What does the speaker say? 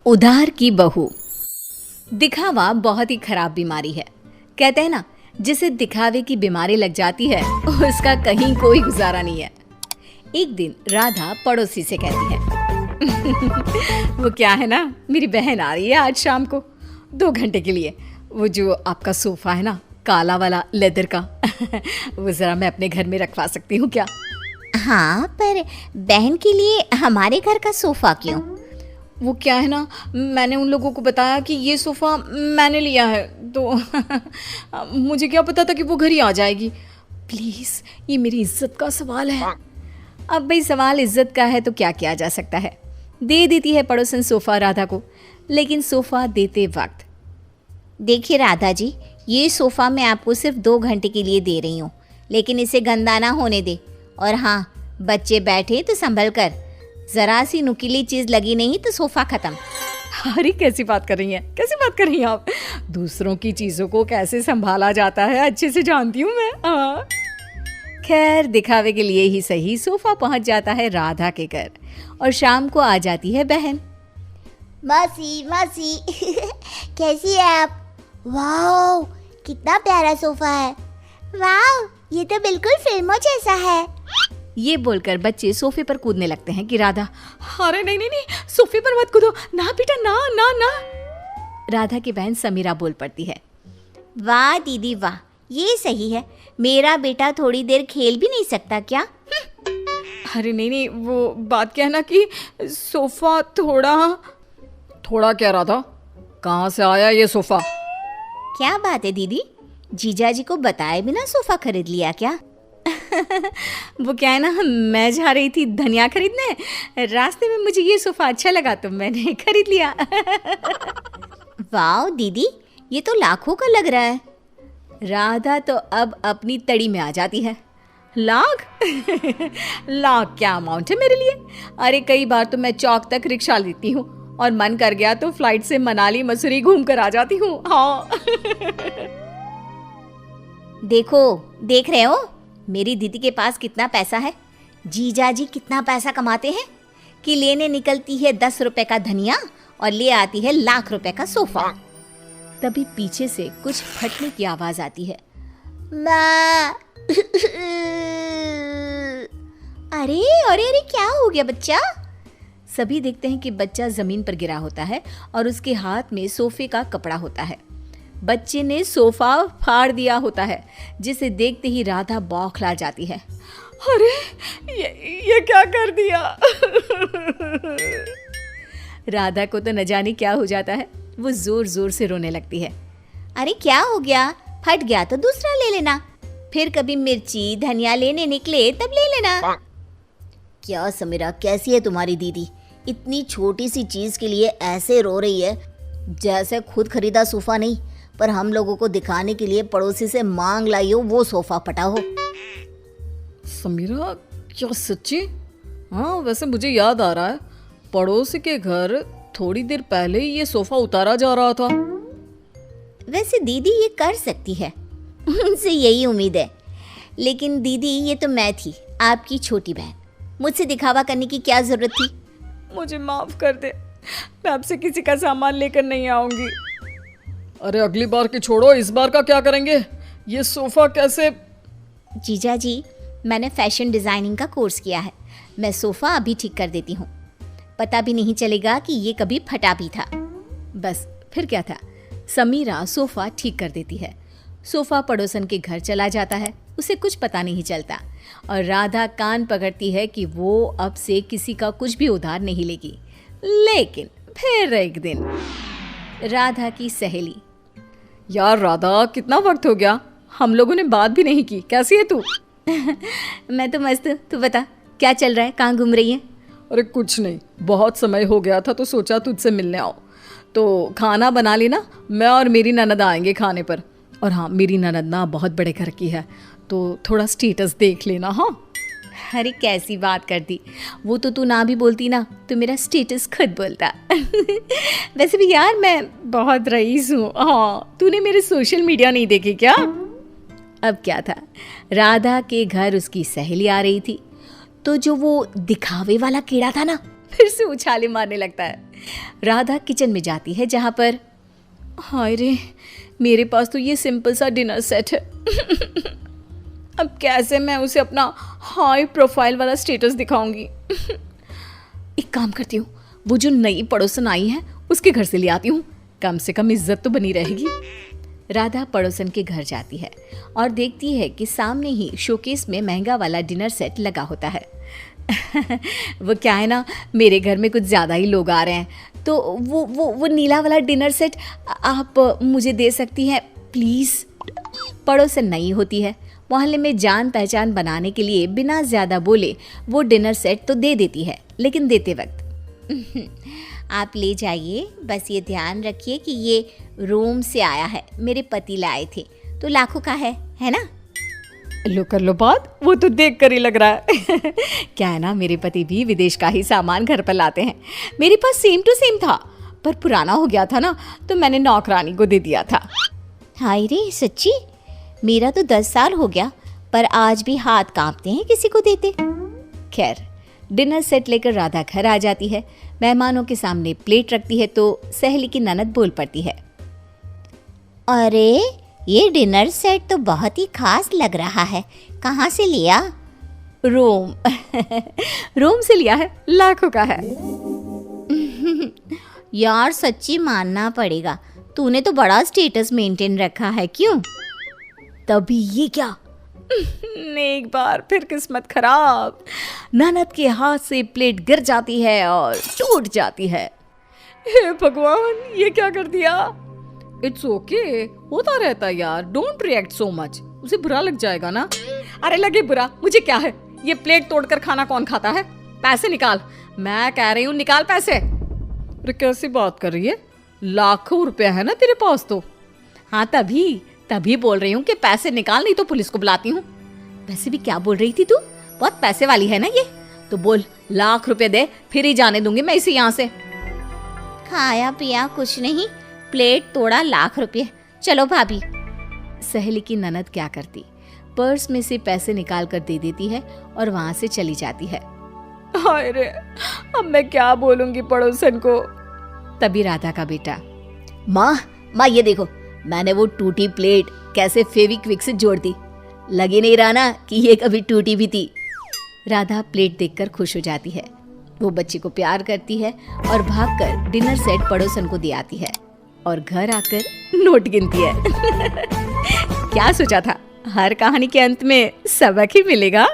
उधार की बहू। दिखावा बहुत ही खराब बीमारी है। कहते हैं ना, जिसे दिखावे की बीमारी लग जाती है उसका कहीं कोई गुजारा नहीं है। एक दिन राधा पड़ोसी से कहती है वो क्या है ना, मेरी बहन आ रही है आज शाम को 2 घंटे के लिए। वो जो आपका सोफा है ना, काला वाला लेदर का वो ज़रा मैं अपने घर में रखवा सकती हूँ क्या? हाँ, पर बहन के लिए हमारे घर का सोफा क्यों? वो क्या है ना, मैंने उन लोगों को बताया कि ये सोफ़ा मैंने लिया है, तो मुझे क्या पता था कि वो घर ही आ जाएगी। प्लीज़, ये मेरी इज्जत का सवाल है। अब भाई सवाल इज्जत का है तो क्या किया जा सकता है। दे देती है पड़ोसन सोफ़ा राधा को। लेकिन सोफ़ा देते वक्त, देखिए राधा जी, ये सोफ़ा मैं आपको सिर्फ 2 घंटे के लिए दे रही हूँ, लेकिन इसे गंदा ना होने दे। और हाँ, बच्चे बैठे तो संभल कर, ज़रा सी नुकीली चीज़ लगी नहीं तो सोफ़ा ख़त्म। अरे कैसी बात कर रही हैं, कैसी बात कर रही हैं आप? दूसरों की चीज़ों को कैसे संभाला जाता है अच्छे से जानती हूँ मैं। हाँ। खैर, दिखावे के लिए ही सही सोफ़ा पहुँच जाता है राधा के घर और शाम को आ जाती है बहन। मासी मासी कैसी है आप? वाओ, कितना प्यारा सोफ़ा है। वाओ, ये तो बिल्कुल फिल्मों जैसा है। ये बोलकर बच्चे सोफे पर कूदने लगते हैं कि राधा, अरे नहीं नहीं नहीं, सोफे पर मत कूदो ना बेटा, ना ना ना। राधा की बहन समीरा बोल पड़ती है, वाह दीदी वाह, ये सही है। मेरा बेटा थोड़ी देर खेल भी नहीं सकता क्या? अरे नहीं नहीं, वो बात क्या है ना कि सोफा थोड़ा क्या राधा, कहाँ से आया ये सोफा? क्या बात है दीदी, जीजा जी को बताए बिना सोफ़ा खरीद लिया क्या? वो क्या है ना, मैं जा रही थी धनिया खरीदने, रास्ते में मुझे ये सोफ़ा अच्छा लगा तो मैंने खरीद लिया। वाह दीदी, ये तो लाखों का लग रहा है। राधा तो अब अपनी तड़ी में आ जाती है। लाख? लाख क्या अमाउंट है मेरे लिए? अरे कई बार तो मैं चौक तक रिक्शा लेती हूँ और मन कर गया तो फ्लाइट से मनाली मसूरी घूम कर आ जाती हूँ। हाँ। देख रहे हो मेरी दीदी के पास कितना पैसा है? जीजा जी कितना पैसा कमाते हैं कि लेने निकलती है 10 रुपए का धनिया और ले आती है लाख रुपए का सोफा। तभी पीछे से कुछ फटने की आवाज आती है। माँ। अरे अरे अरे, क्या हो गया बच्चा? सभी देखते हैं कि बच्चा जमीन पर गिरा होता है और उसके हाथ में सोफे का कपड़ा होता है। बच्चे ने सोफा फाड़ दिया होता है, जिसे देखते ही राधा बौखला जाती है। अरे ये क्या कर दिया? राधा को तो न जाने क्या हो जाता है, वो जोर जोर से रोने लगती है। अरे क्या हो गया? फट गया तो दूसरा ले लेना, फिर कभी मिर्ची धनिया लेने निकले तब ले लेना। क्या समीरा, कैसी है तुम्हारी दीदी? इतनी छोटी सी चीज के लिए ऐसे रो रही है जैसे खुद खरीदा सोफा नहीं, पर हम लोगों को दिखाने के लिए पड़ोसी से मांग लाई हो वो सोफा फटा हो। समीरा, क्या सच्ची? हाँ, वैसे मुझे याद आ रहा है, पड़ोसी के घर थोड़ी देर पहले ही ये सोफा उतारा जा रहा था। वैसे दीदी ये कर सकती है, उनसे यही उम्मीद है। लेकिन दीदी, ये तो मैं थी, आपकी छोटी बहन, मुझसे दिखावा करने की क्या जरूरत थी? मुझे माफ कर दे, मैं आपसे किसी का सामान लेकर नहीं आऊंगी। अरे अगली बार की छोड़ो, इस बार का क्या करेंगे? ये सोफा कैसे? जीजा जी, मैंने फैशन डिजाइनिंग का कोर्स किया है, मैं सोफा अभी ठीक कर देती हूँ, पता भी नहीं चलेगा कि ये कभी फटा भी था। बस फिर क्या था, समीरा सोफा ठीक कर देती है। सोफा पड़ोसन के घर चला जाता है, उसे कुछ पता नहीं चलता और राधा कान पकड़ती है कि वो अब से किसी का कुछ भी उधार नहीं लेगी। लेकिन फिर एक दिन राधा की सहेली, यार राधा, कितना वक्त हो गया, हम लोगों ने बात भी नहीं की, कैसी है तू? मैं तो मस्त हूँ, तू बता क्या चल रहा है, कहाँ घूम रही है? अरे कुछ नहीं, बहुत समय हो गया था तो सोचा तुझसे मिलने आओ, तो खाना बना लेना, मैं और मेरी ननद आएंगे खाने पर। और हाँ, मेरी ननद ना बहुत बड़े घर की है, तो थोड़ा स्टेटस देख लेना। हाँ। अरे कैसी बात कर दी, वो तो तू ना भी बोलती ना तो मेरा स्टेटस खुद बोलता। वैसे भी यार, मैं बहुत रईस हूँ। हाँ, तूने मेरे सोशल मीडिया नहीं देखे क्या? अब क्या था, राधा के घर उसकी सहेली आ रही थी, तो जो वो दिखावे वाला कीड़ा था ना, फिर से उछाले मारने लगता है। राधा किचन में जाती है जहाँ पर हाय रे, मेरे पास तो ये सिंपल सा डिनर सेट है। अब कैसे मैं उसे अपना हाई प्रोफाइल वाला स्टेटस दिखाऊंगी। एक काम करती हूँ, वो जो नई पड़ोसन आई है उसके घर से ले आती हूँ, कम से कम इज्जत तो बनी रहेगी। राधा पड़ोसन के घर जाती है और देखती है कि सामने ही शोकेस में महंगा वाला डिनर सेट लगा होता है। वो क्या है ना, मेरे घर में कुछ ज़्यादा ही लोग आ रहे हैं, तो वो नीला वाला डिनर सेट आप मुझे दे सकती हैं प्लीज़। पड़ोसन नई होती है, मोहल्ले में जान पहचान बनाने के लिए बिना ज़्यादा बोले वो डिनर सेट तो दे देती है, लेकिन देते वक्त आप ले जाइए, बस ये ध्यान रखिए कि ये रोम से आया है, मेरे पति लाए थे, तो लाखों का है ना। लो कर लो बात, वो तो देख कर ही लग रहा है। क्या है ना, मेरे पति भी विदेश का ही सामान घर पर लाते हैं। मेरे पास सेम टू सेम था, पर पुराना हो गया था ना, तो मैंने नौकरानी को दे दिया था। हाय रे सच्ची, मेरा तो 10 साल हो गया, पर आज भी हाथ कांपते हैं किसी को देते। खैर, डिनर सेट लेकर राधा घर आ जाती है। मेहमानों के सामने प्लेट रखती है तो सहेली की ननद बोल पड़ती है, अरे ये डिनर सेट तो बहुत ही खास लग रहा है, कहाँ से लिया? रोम। रोम से लिया है, लाखों का है। यार सच्ची मानना पड़ेगा, तूने तो बड़ा स्टेटस मेंटेन रखा है। क्यों? तभी ये क्या, एक बार फिर किस्मत खराब, ननद के हाथ से प्लेट गिर जाती है और टूट जाती है। हे भगवान, ये क्या कर दिया। इट्स ओके, होता रहता यार, डोंट रिएक्ट सो मच, उसे बुरा लग जाएगा ना। अरे लगे बुरा, मुझे क्या है, ये प्लेट तोड़कर खाना कौन खाता है। पैसे निकाल, मैं कह रही हूँ निकाल पैसे। अरे कैसी बात कर रही है, लाखों रुपया है ना तेरे पास तो। हाँ तभी बोल रही हूँ कि पैसे निकाल, नहीं तो पुलिस को बुलाती हूँ। वैसे भी क्या बोल रही थी तू, बहुत पैसे वाली है ना ये, तो बोल लाख रुपए दे, फिर ही जाने दूंगी मैं इसे यहाँ से। खाया पिया कुछ नहीं, प्लेट तोड़ा लाख रुपये, चलो भाभी। सहेली की ननद क्या करती, पर्स में से पैसे निकाल कर दे देती है और वहां से चली जाती है। हाय रे, अब मैं क्या बोलूंगी पड़ोसन को। तभी राधा का बेटा, माँ ये देखो, मैंने वो टूटी प्लेट कैसे फेविक्विक से जोड़ दी, लगी नहीं रहा ना कि ये कभी टूटी भी थी। राधा प्लेट देखकर खुश हो जाती है, वो बच्ची को प्यार करती है और भागकर डिनर सेट पड़ोसन को दे आती है और घर आकर नोट गिनती है। क्या सोचा था, हर कहानी के अंत में सबक ही मिलेगा।